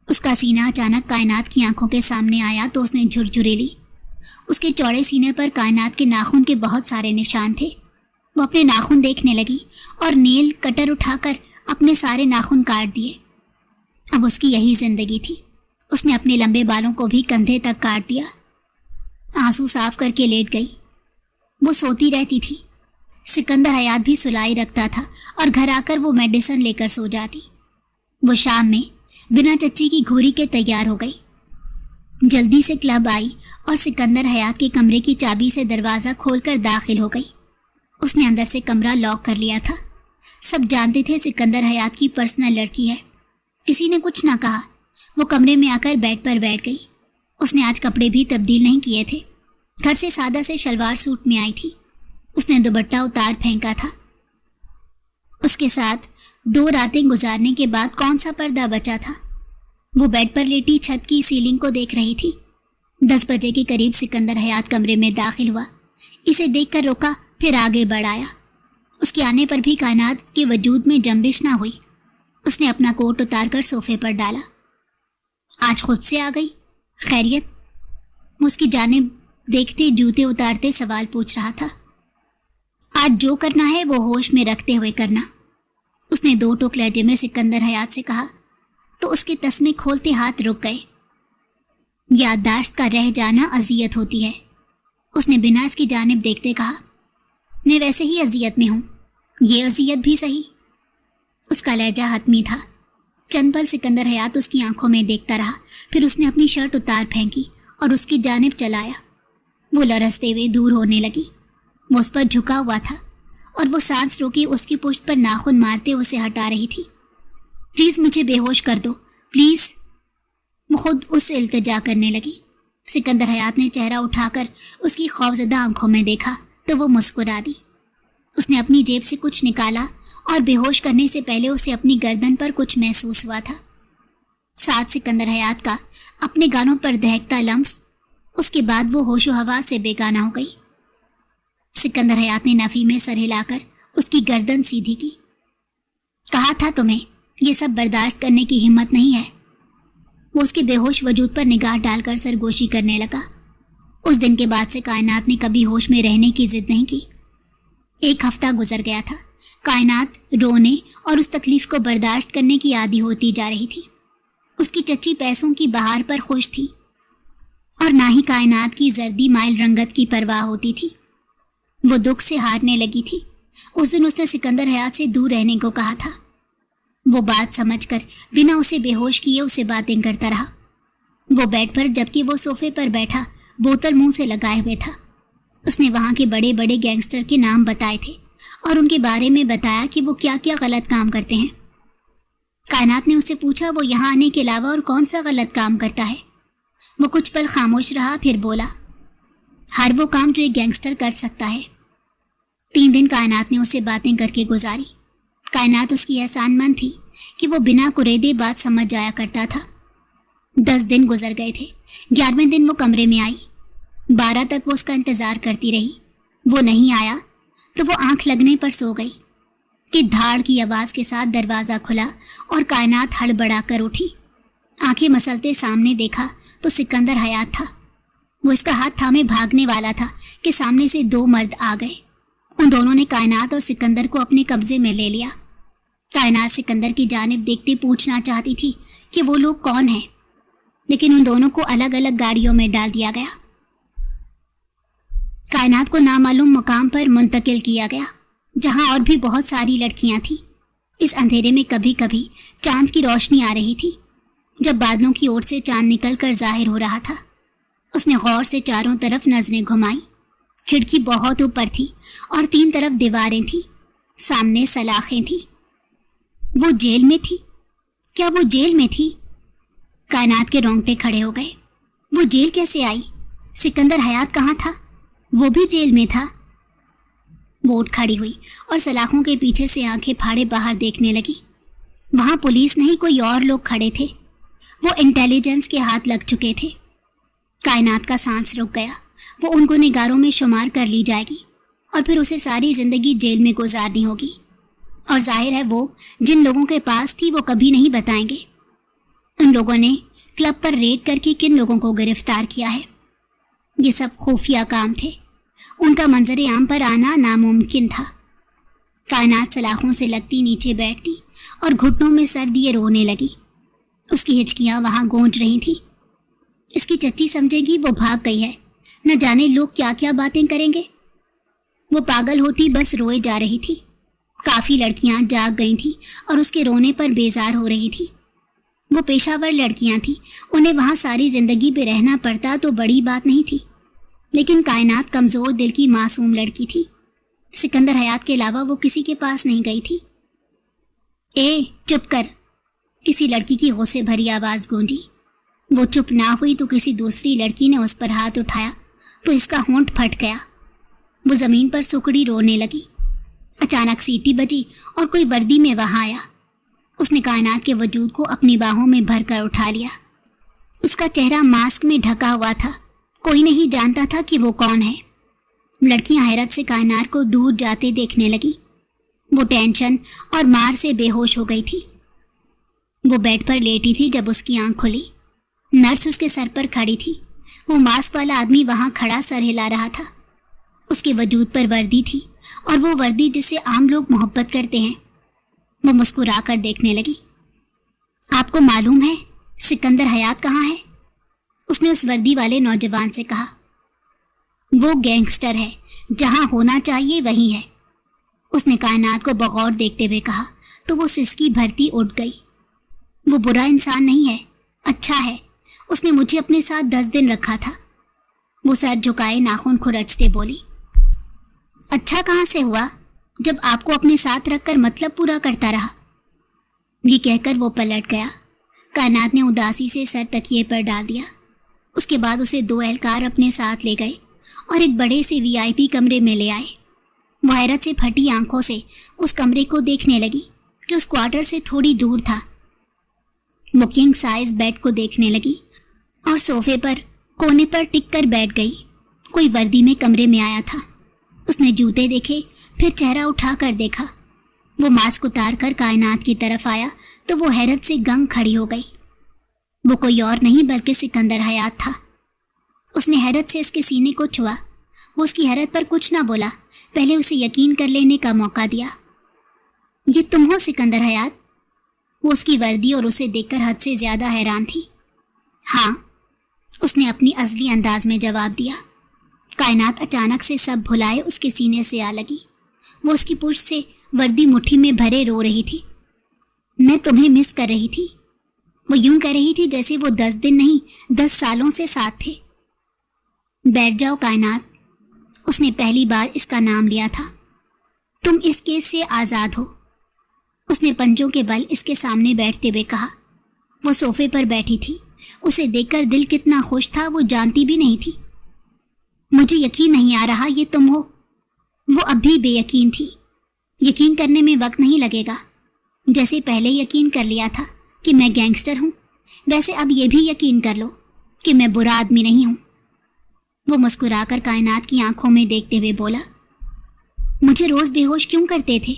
اس کا سینہ اچانک کائنات کی آنکھوں کے سامنے آیا تو اس نے جھرجھری لی. اس کے چوڑے سینے پر کائنات کے ناخن کے بہت سارے نشان تھے. وہ اپنے ناخن دیکھنے لگی اور نیل کٹر اٹھا کر اپنے سارے ناخن کاٹ دیے. اب اس کی یہی زندگی تھی. اس نے اپنے لمبے بالوں کو بھی کندھے تک کاٹ دیا. آنسو صاف کر کے لیٹ گئی. وہ سوتی رہتی تھی. سکندر حیات بھی سلائی رکھتا تھا اور گھر آ کر وہ میڈیسن لے کر سو جاتی. وہ شام میں بنا چچی کی گھوری کے تیار ہو گئی. जल्दी से क्लब आई और सिकंदर हयात के कमरे की चाबी से दरवाज़ा खोलकर दाखिल हो गई। उसने अंदर से कमरा लॉक कर लिया था। सब जानते थे सिकंदर हयात की पर्सनल लड़की है। किसी ने कुछ ना कहा। वो कमरे में आकर बेड पर बैठ गई। उसने आज कपड़े भी तब्दील नहीं किए थे। घर से सादा से शलवार सूट में आई थी। उसने दुपट्टा उतार फेंका था। उसके साथ 2 रातें गुजारने के बाद कौन सा पर्दा बचा था। वो बेड पर लेटी छत की सीलिंग को देख रही थी। 10 बजे के करीब सिकंदर हयात कमरे में दाखिल हुआ। इसे देखकर रुका, फिर आगे बढ़ाया। उसके आने पर भी कायनात के वजूद में जंबिश ना हुई। उसने अपना कोट उतारकर सोफे पर डाला। आज खुद से आ गई, खैरियत? उसकी जानिब देखते जूते उतारते सवाल पूछ रहा था। आज जो करना है वो होश में रखते हुए करना, उसने 2 टोक लहजे में सिकंदर हयात से कहा तो उसके तस्मे खोलते हाथ रुक गए। याददाश्त का रह जाना अजियत होती है, उसने बिना इसकी जानिब देखते कहा। मैं वैसे ही अजियत में हूँ, ये अजियत भी सही। उसका लहजा हतमी था। चंद पल सिकंदर हयात उसकी आंखों में देखता रहा, फिर उसने अपनी शर्ट उतार फेंकी और उसकी जानिब चलाया। वो लरसते हुए दूर होने लगी। वो उस पर झुका हुआ था और वो सांस रोके उसकी पुश्त पर नाखून मारते उसे हटा रही थी। प्लीज़ मुझे बेहोश कर दो, प्लीज़। वो खुद उससे इल्तिजा करने लगी। सिकंदर हयात ने चेहरा उठाकर उसकी खौफजदा आंखों में देखा तो वो मुस्कुरा दी। उसने अपनी जेब से कुछ निकाला और बेहोश करने से पहले उसे अपनी गर्दन पर कुछ महसूस हुआ था। साथ सिकंदर हयात का अपने गानों पर दहकता लम्स। उसके बाद वो होशो हवा से बेगाना हो गई। सिकंदर हयात ने नफ़ी में सर हिलाकर उसकी गर्दन सीधी की। कहा था तुम्हें ये सब बर्दाश्त करने की हिम्मत नहीं है। वो उसके बेहोश वजूद पर निगाह डालकर सरगोशी करने लगा। उस दिन के बाद से कायनात ने कभी होश में रहने की जिद नहीं की। 1 हफ्ता गुजर गया था। कायनात रोने और उस तकलीफ को बर्दाश्त करने की आदी होती जा रही थी। उसकी चच्ची पैसों की बहार पर खुश थी और ना ही कायनात की जर्दी माइल रंगत की परवाह होती थी। वो दुख से हारने लगी थी। उस दिन उसने सिकंदर हयात से दूर रहने को कहा था। वो बात समझकर बिना उसे बेहोश किए उसे बातें करता रहा। वो बेड पर जबकि वो सोफे पर बैठा बोतल मुंह से लगाए हुए था। उसने वहाँ के बड़े बड़े गैंगस्टर के नाम बताए थे और उनके बारे में बताया कि वो क्या क्या गलत काम करते हैं। कायनात ने उससे पूछा वो यहाँ आने के अलावा और कौन सा गलत काम करता है। वो कुछ पल खामोश रहा, फिर बोला, हर वो काम जो एक गैंगस्टर कर सकता है। 3 दिन कायनात ने उससे बातें करके गुजारी। कायनात उसकी एहसानमंद थी कि वो बिना कुरेदे बात समझ जाया करता था। 10 दिन गुजर गए थे। 11वें दिन वो कमरे में आई। 12 तक वो उसका इंतज़ार करती रही। वो नहीं आया तो वो आंख लगने पर सो गई कि धाड़ की आवाज़ के साथ दरवाज़ा खुला और कायनात हड़बड़ा कर उठी। आंखें मसलते सामने देखा तो सिकंदर हयात था। वो इसका हाथ थामे भागने वाला था कि सामने से 2 मर्द आ गए। उन दोनों ने कायनात और सिकंदर को अपने कब्जे में ले लिया। कायनात सिकंदर की जानिब देखते पूछना चाहती थी कि वो लोग कौन हैं, लेकिन उन दोनों को अलग अलग गाड़ियों में डाल दिया गया। कायनात को नामालूम मुकाम पर मुंतकिल किया गया जहां और भी बहुत सारी लड़कियां थीं। इस अंधेरे में कभी कभी चांद की रोशनी आ रही थी। जब बादलों की ओर से चांद निकलकर जाहिर हो रहा था, उसने गौर से चारों तरफ नजरें घुमाई। खिड़की बहुत ऊपर थी और 3 तरफ दीवारें थीं, सामने सलाखें थीं। वो जेल में थी। क्या वो जेल में थी? कायनात के रोंगटे खड़े हो गए। वो जेल कैसे आई? सिकंदर हयात कहाँ था? वो भी जेल में था। वो उठ खड़ी हुई और सलाखों के पीछे से आंखें फाड़े बाहर देखने लगी। वहाँ पुलिस नहीं, कोई और लोग खड़े थे। वो इंटेलिजेंस के हाथ लग चुके थे। कायनात का सांस रुक गया। वो उन गुनहगारों में शुमार कर ली जाएगी और फिर उसे सारी जिंदगी जेल में गुजारनी होगी। और जाहिर है वो जिन लोगों के पास थी वो कभी नहीं बताएंगे। उन लोगों ने क्लब पर रेड करके किन लोगों को गिरफ्तार किया है। ये सब खुफिया काम थे। उनका मंजर आम पर आना नामुमकिन था। कायनात सलाखों से लगती नीचे बैठती और घुटनों में सर दिए रोने लगी। उसकी हिचकियाँ वहाँ गूंज रही थीं। इसकी चच्ची समझेगी वो भाग गई है, न जाने लोग क्या क्या बातें करेंगे। वो पागल होती बस रोए जा रही थी। काफ़ी लड़कियां जाग गई थीं और उसके रोने पर बेजार हो रही थी। वो पेशावर लड़कियां थीं, उन्हें वहाँ सारी ज़िंदगी पे रहना पड़ता तो बड़ी बात नहीं थी, लेकिन कायनात कमज़ोर दिल की मासूम लड़की थी। सिकंदर हयात के अलावा वो किसी के पास नहीं गई थी। ए चुप कर, किसी लड़की की गुस्से भरी आवाज़ गूंजी। वो चुप ना हुई तो किसी दूसरी लड़की ने उस पर हाथ उठाया तो इसका होंठ फट गया। वो ज़मीन पर सुकड़ी रोने लगी। अचानक सीटी बजी और कोई वर्दी में वहाँ आया। उसने कायनात के वजूद को अपनी बाहों में भरकर उठा लिया। उसका चेहरा मास्क में ढका हुआ था, कोई नहीं जानता था कि वो कौन है। लड़कियां हैरत से कायनात को दूर जाते देखने लगी। वो टेंशन और मार से बेहोश हो गई थी। वो बेड पर लेटी थी जब उसकी आंख खुली। नर्स उसके सर पर खड़ी थी। वो मास्क वाला आदमी वहाँ खड़ा सर हिला रहा था। उसके वजूद पर वर्दी थी, और वो वर्दी जिससे आम लोग मोहब्बत करते हैं। वो मुस्कुरा कर देखने लगी। आपको मालूम है सिकंदर हयात कहाँ है? उसने उस वर्दी वाले नौजवान से कहा। वो गैंगस्टर है, जहाँ होना चाहिए वहीं है। उसने कायनात को बगौर देखते हुए कहा तो वो सिसकी भरती उठ गई। वो बुरा इंसान नहीं है, अच्छा है। उसने मुझे अपने साथ 10 दिन रखा था। वो सर झुकाए नाखून खुरचते बोली। अच्छा कहाँ से हुआ, जब आपको अपने साथ रखकर मतलब पूरा करता रहा। ये कहकर वो पलट गया। कायनात ने उदासी से सर तकिए पर डाल दिया। उसके बाद उसे 2 एहलकार अपने साथ ले गए और एक बड़े से VIP कमरे में ले आए। वो हैरत से फटी आंखों से उस कमरे को देखने लगी जो उस क्वार्टर से थोड़ी दूर था। वो किंग साइज बेड को देखने लगी और सोफे पर कोने पर टिक कर बैठ गई। कोई वर्दी में कमरे में आया था। उसने जूते देखे, फिर चेहरा उठाकर देखा। वो मास्क उतार कर कायनात की तरफ आया तो वो हैरत से गंग खड़ी हो गई। वो कोई और नहीं बल्कि सिकंदर हयात था। उसने हैरत से इसके सीने को छुआ। वो उसकी हैरत पर कुछ ना बोला, पहले उसे यकीन कर लेने का मौका दिया। ये तुम हो सिकंदर हयात? वो उसकी वर्दी और उसे देखकर हद से ज्यादा हैरान थी। हाँ, उसने अपनी असली अंदाज में जवाब दिया। कायनात अचानक से सब भुलाए उसके सीने से आ लगी। वो उसकी पुष्ट से वर्दी मुट्ठी में भरे रो रही थी। मैं तुम्हें मिस कर रही थी। वो यूं कह रही थी जैसे वो 10 दिन नहीं 10 सालों से साथ थे। बैठ जाओ कायनात। उसने पहली बार इसका नाम लिया था। तुम इस केस से आज़ाद हो। उसने पंजों के बल इसके सामने बैठते हुए कहा। वो सोफे पर बैठी थी। उसे देखकर दिल कितना खुश था वो जानती भी नहीं थी। मुझे यकीन नहीं आ रहा ये तुम हो। वो अब भी बेयकीन थी। यकीन करने में वक्त नहीं लगेगा। जैसे पहले यकीन कर लिया था कि मैं गैंगस्टर हूँ, वैसे अब ये भी यकीन कर लो कि मैं बुरा आदमी नहीं हूँ। वो मुस्कुराकर कायनात की आंखों में देखते हुए बोला। मुझे रोज़ बेहोश क्यों करते थे?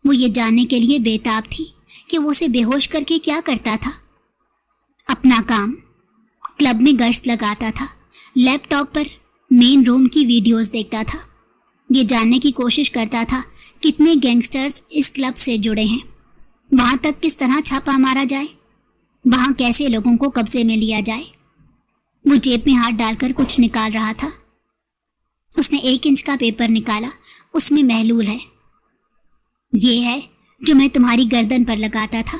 वो ये जानने के लिए बेताब थी कि वो उसे बेहोश करके क्या करता था। अपना काम, क्लब में गश्त लगाता था, लैपटॉप पर मेन रूम की वीडियोस देखता था। ये जानने की कोशिश करता था कितने गैंगस्टर्स इस क्लब से जुड़े हैं, वहाँ तक किस तरह छापा मारा जाए, वहाँ कैसे लोगों को कब्जे में लिया जाए। वो जेब में हाथ डालकर कुछ निकाल रहा था। उसने 1 इंच का पेपर निकाला। उसमें महलूल है। ये है जो मैं तुम्हारी गर्दन पर लगाता था।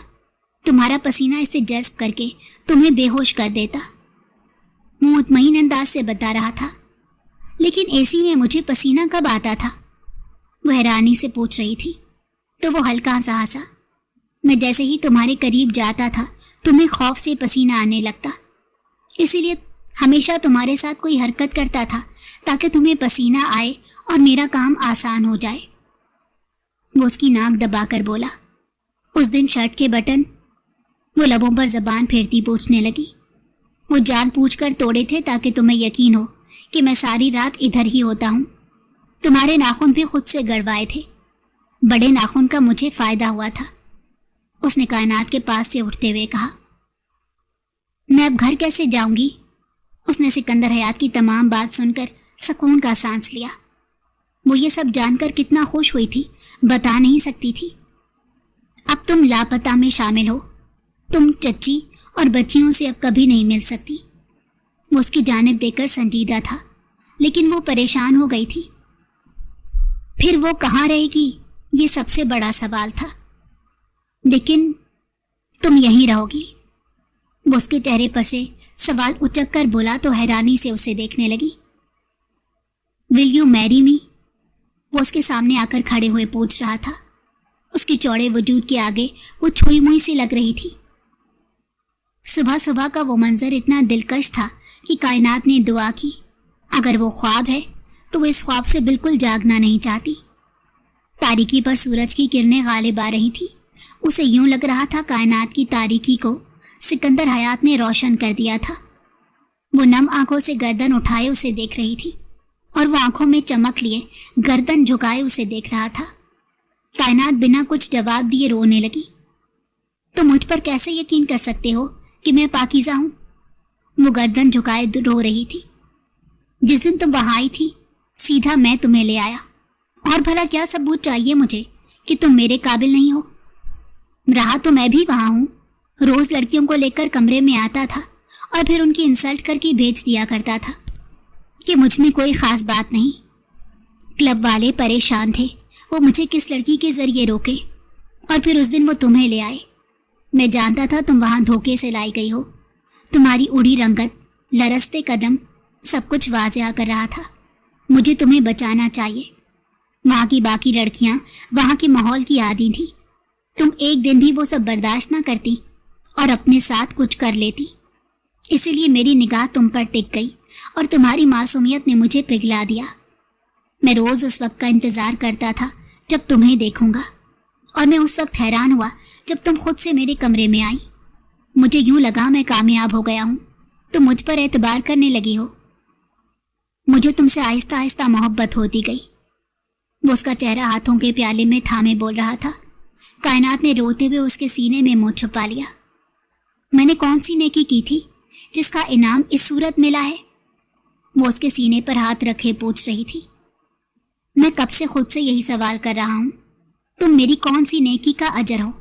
तुम्हारा पसीना इसे जज्ब करके तुम्हें बेहोश कर देता। वो मुतमईन अंदाज से बता रहा था। लेकिन एसी में मुझे पसीना कब आता था? वो हैरानी से पूछ रही थी। तो वो हल्का सा हंसा। मैं जैसे ही तुम्हारे करीब जाता था तुम्हें खौफ से पसीना आने लगता, इसीलिए हमेशा तुम्हारे साथ कोई हरकत करता था ताकि तुम्हें पसीना आए और मेरा काम आसान हो जाए। वो उसकी नाक दबाकर बोला। उस दिन शर्ट के बटन, वो लबों पर जबान फेरती पूछने लगी। वो जानबूझकर तोड़े थे ताकि तुम्हें यकीन हो कि मैं सारी रात इधर ही होता हूँ। तुम्हारे नाखून भी खुद से गड़वाए थे। बड़े नाखून का मुझे फायदा हुआ था। उसने कायनात के पास से उठते हुए कहा। मैं अब घर कैसे जाऊंगी? उसने सिकंदर हयात की तमाम बात सुनकर सुकून का सांस लिया। वो ये सब जानकर कितना खुश हुई थी बता नहीं सकती थी। अब तुम लापता में शामिल हो। तुम चच्ची और बच्चियों से अब कभी नहीं मिल सकती। वो उसकी जानिब देखकर संजीदा था, लेकिन वो परेशान हो गई थी। फिर वो कहाँ रहेगी, ये सबसे बड़ा सवाल था। लेकिन तुम यहीं रहोगी? वो उसके चेहरे पर से सवाल उचक कर बोला तो हैरानी से उसे देखने लगी। Will you marry me? वो उसके सामने आकर खड़े हुए पूछ रहा था। उसकी चौड़े वजूद के आगे वो छुई मुई सी लग रही थी। सुबह सुबह का वो मंजर इतना दिलकश था कि कायनात ने दुआ की, अगर वो ख्वाब है तो वो इस ख्वाब से बिल्कुल जागना नहीं चाहती। तारीकी पर सूरज की किरणें गालिब आ रही थी। उसे यूं लग रहा था कायनात की तारीकी को सिकंदर हयात ने रोशन कर दिया था। वो नम आंखों से गर्दन उठाए उसे देख रही थी और वो आंखों में चमक लिए गर्दन झुकाए उसे देख रहा था। कायनात बिना कुछ जवाब दिए रोने लगी। तुम मुझ पर कैसे यकीन कर सकते हो कि मैं पाकीज़ा हूं? वो गर्दन झुकाए रो रही थी। जिस दिन तुम वहां आई थी सीधा मैं तुम्हें ले आया, और भला क्या सबूत चाहिए मुझे कि तुम मेरे काबिल नहीं हो? रहा तो मैं भी वहां हूं, रोज लड़कियों को लेकर कमरे में आता था और फिर उनकी इंसल्ट करके भेज दिया करता था कि मुझ में कोई खास बात नहीं। क्लब वाले परेशान थे वो मुझे किस लड़की के जरिए रोके, और फिर उस दिन वो तुम्हें ले आए। मैं जानता था तुम वहां धोखे से लाई गई हो। तुम्हारी उड़ी रंगत, लरसते कदम, सब कुछ वाज़ेह कर रहा था। मुझे तुम्हें बचाना चाहिए। वहाँ की बाकी लड़कियाँ वहाँ के माहौल की आदी थी। तुम एक दिन भी वो सब बर्दाश्त ना करती और अपने साथ कुछ कर लेती। इसीलिए मेरी निगाह तुम पर टिक गई और तुम्हारी मासूमियत ने मुझे पिघला दिया। मैं रोज़ उस वक्त का इंतज़ार करता था जब तुम्हें देखूंगा, और मैं उस वक्त हैरान हुआ जब तुम खुद से मेरे कमरे में आई। मुझे यूं लगा मैं कामयाब हो गया हूँ, तुम मुझ पर एतबार करने लगी हो। मुझे तुमसे आहिस्ता आहिस्ता मोहब्बत होती गई। वो उसका चेहरा हाथों के प्याले में थामे बोल रहा था। कायनात ने रोते हुए उसके सीने में मुंह छुपा लिया। मैंने कौन सी नेकी की थी जिसका इनाम इस सूरत मिला है? वो उसके सीने पर हाथ रखे पूछ रही थी। मैं कब से खुद से यही सवाल कर रहा हूँ, तुम मेरी कौन सी नेकी का अजर हो?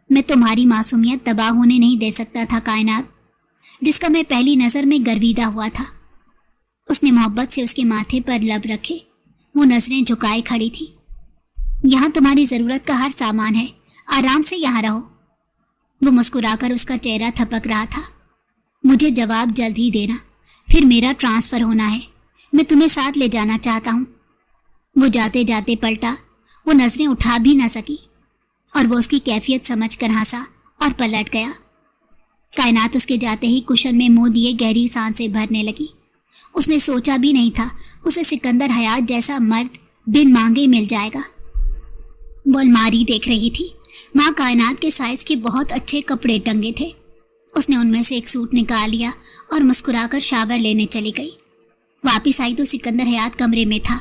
मैं तुम्हारी मासूमियत तबाह होने नहीं दे सकता था कायनात, जिसका मैं पहली नज़र में गर्विदा हुआ था। उसने मोहब्बत से उसके माथे पर लब रखे, वो नजरें झुकाए खड़ी थी। यहाँ तुम्हारी ज़रूरत का हर सामान है, आराम से यहाँ रहो। वो मुस्कुराकर उसका चेहरा थपक रहा था। मुझे जवाब जल्द ही देना, फिर मेरा ट्रांसफ़र होना है। मैं तुम्हें साथ ले जाना चाहता हूँ। वो जाते जाते पलटा, वो नजरें उठा भी ना सकी और वो उसकी कैफियत समझकर हंसा और पलट गया। कायनात उसके जाते ही कुशन में मुंह दिए गहरी सांसें भरने लगी। उसने सोचा भी नहीं था उसे सिकंदर हयात जैसा मर्द बिन मांगे मिल जाएगा। वो अलमारी देख रही थी। वहाँ कायनात के साइज के बहुत अच्छे कपड़े टंगे थे। उसने उनमें से एक सूट निकाल लिया और मुस्कुराकर शावर लेने चली गई। वापिस आई तो सिकंदर हयात कमरे में था,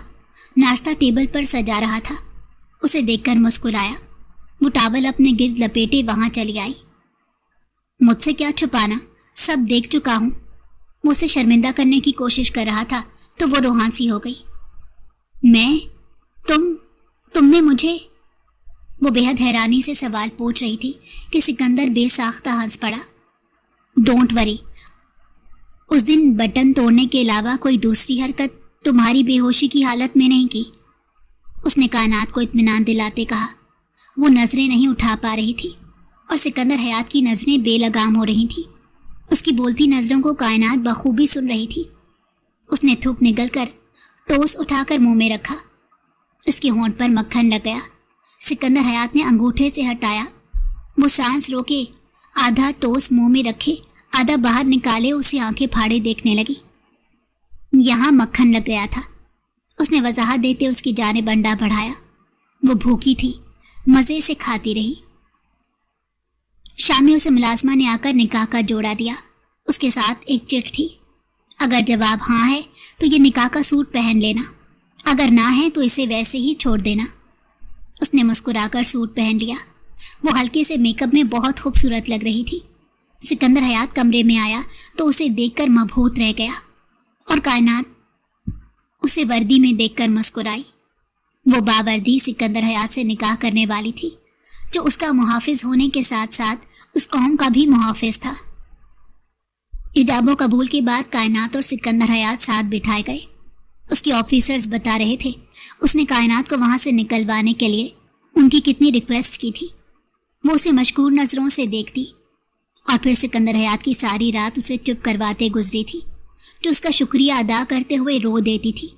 नाश्ता टेबल पर सजा रहा था। उसे देखकर मुस्कुराया। वो टावल अपने गिर्द लपेटे वहाँ चली आई। मुझसे क्या छुपाना, सब देख चुका हूँ। वो उसे शर्मिंदा करने की कोशिश कर रहा था तो वो रोहानसी हो गई। मैं? तुमने मुझे? वो बेहद हैरानी से सवाल पूछ रही थी कि सिकंदर बेसाख्ता हंस पड़ा। डोंट वरी, उस दिन बटन तोड़ने के अलावा कोई दूसरी हरकत तुम्हारी बेहोशी की हालत में नहीं की, उसने कायनात को इत्मीनान दिलाते कहा। वो नजरें नहीं उठा पा रही थी और सिकंदर हयात की नजरें बेलगाम हो रही थी। उसकी बोलती नजरों को कायनात बखूबी सुन रही थी। उसने थूक निगल कर टोस उठाकर मुंह में रखा। उसके होंठ पर मक्खन लग गया। सिकंदर हयात ने अंगूठे से हटाया। वो सांस रोके आधा टोस मुंह में रखे, आधा बाहर निकाले उसे आंखें फाड़े देखने लगी। यहाँ मक्खन लग गया था, उसने वजाहत देते उसकी जानिब अंडा बढ़ाया। वो भूखी थी, मज़े से खाती रही। शाम में उसे मुलाजमा ने आकर निकाह का जोड़ा दिया। उसके साथ एक चिट थी। अगर जवाब हाँ है तो ये निकाह का सूट पहन लेना, अगर ना है तो इसे वैसे ही छोड़ देना। उसने मुस्कुराकर सूट पहन लिया। वो हल्के से मेकअप में बहुत खूबसूरत लग रही थी। सिकंदर हयात कमरे में आया तो उसे देखकर मबहूत रह गया और कायनात उसे वर्दी में देखकर मुस्कुराई। वो बावर्दी सिकंदर हयात से निकाह करने वाली थी, जो उसका मुहाफिज होने के साथ साथ उस कौम का भी मुहाफिज था। इजाबो कबूल के बाद कायनात और सिकंदर हयात साथ बिठाए गए। उसके ऑफिसर्स बता रहे थे उसने कायनात को वहाँ से निकलवाने के लिए उनकी कितनी रिक्वेस्ट की थी। वो उसे मशकूर नज़रों से देखती और फिर सिकंदर हयात की सारी रात उसे चुप करवाते गुजरी थी, जो उसका शुक्रिया अदा करते हुए रो देती थी।